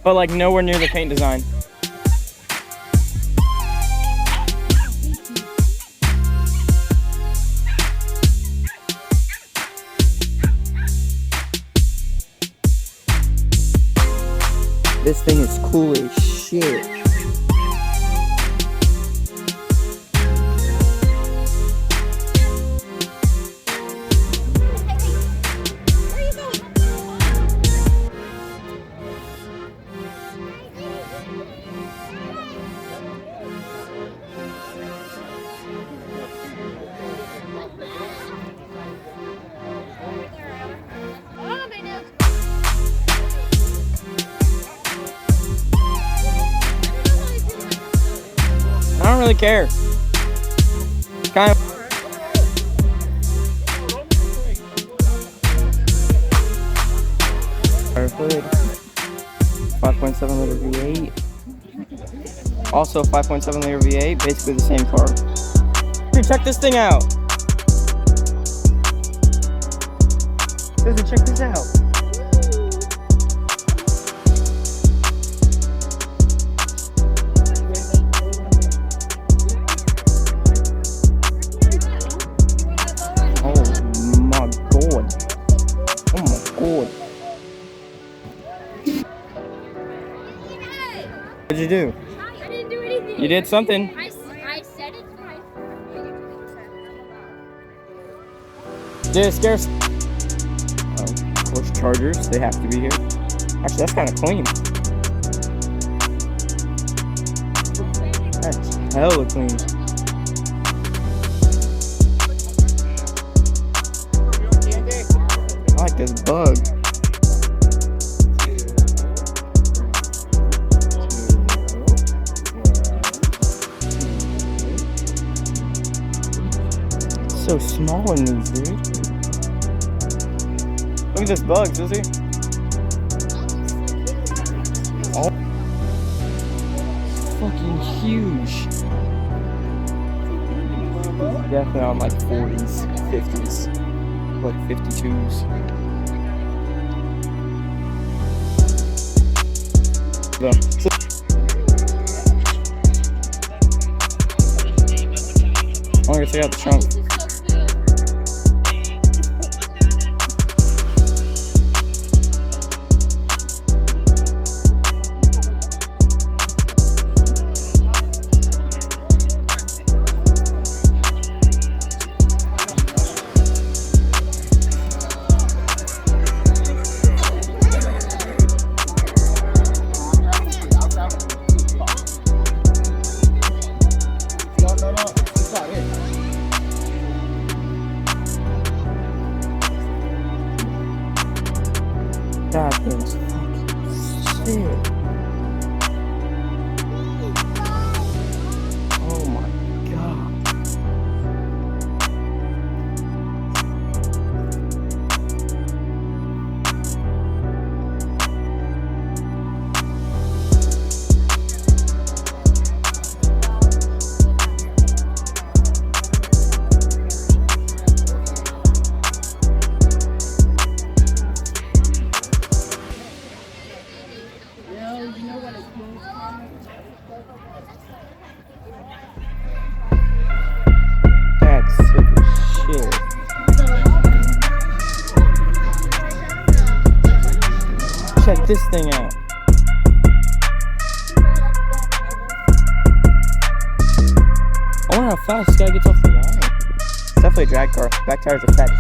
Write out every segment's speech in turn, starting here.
But like nowhere near the paint design. This thing is cool as shit. I don't really care. Kind of. Hood. 5.7 liter V8. Also 5.7 liter V8, basically the same car. Dude, check this thing out. Dude, check this out. What'd you do? I didn't do anything. You did something. I said it twice. Did it scare? Oh, of course, chargers. They have to be here. Actually, that's kind of clean. That's hella clean. I like this bug. So small in these, dude. Look at this bug, Susie. Oh, fucking huge. Definitely on like 40s, 50s, like 52s. Yeah. I'm gonna check out the trunk. That thing's fucking sick. Oh my god. That's sick as shit. Check this thing out. I wonder how fast this guy gets off the line. It's definitely a drag car. Back tires are fat.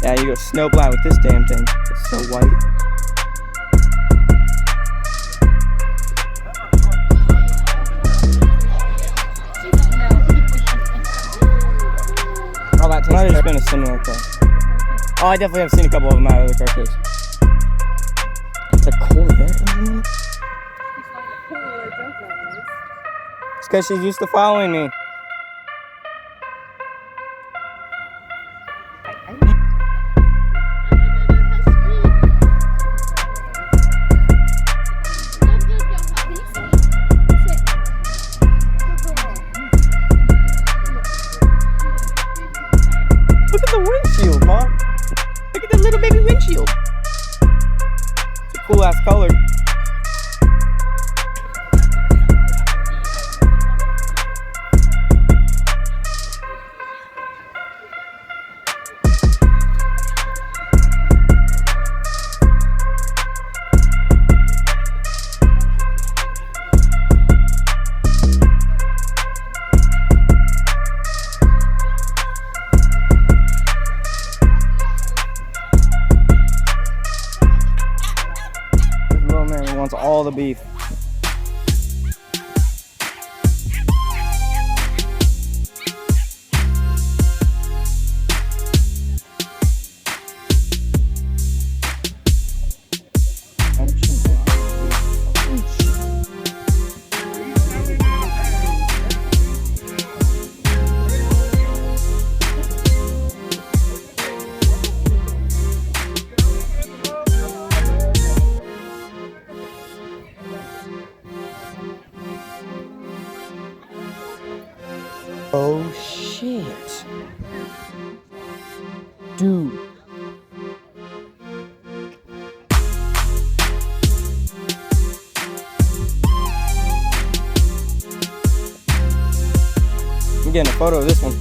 Yeah, you go snow blind with this damn thing. It's so white. Oh, that might have just been a similar car. Oh, I definitely have seen a couple of them out of the car too. It's a Corvette, isn't it? It's because she's used to following me. cool ass color. Little man wants all the beef. Oh shit. Dude. I'm getting a photo of this one.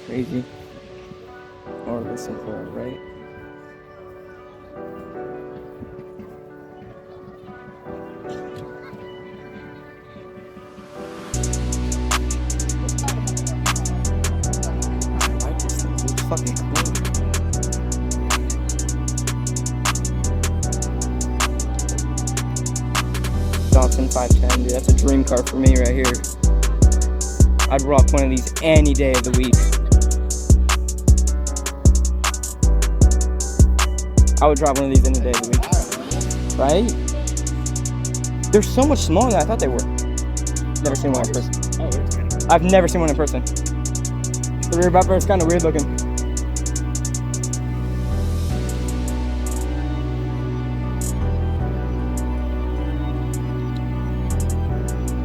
Crazy. Or listen for it, right? I like this thing. It's fucking cool. Dawson 510, dude. That's a dream car for me right here. I'd rock one of these any day of the week. I would drive one of these any day of the week. Right? They're so much smaller than I thought they were. Never seen one in person. I've never seen one in person. The rear bumper is kind of weird looking.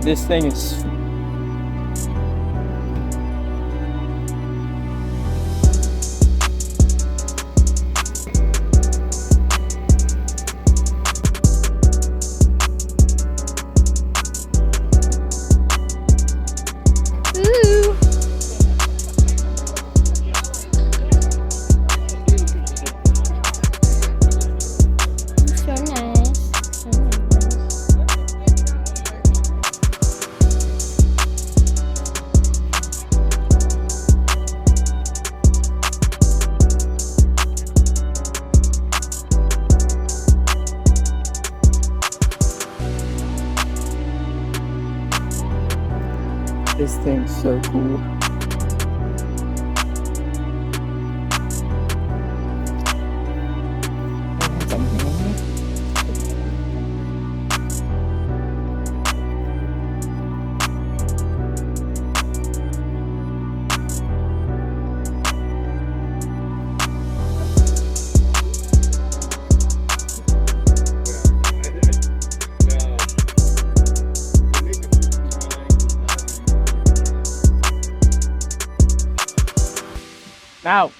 This thing is... This thing's so cool. Now.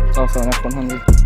It's also an F100.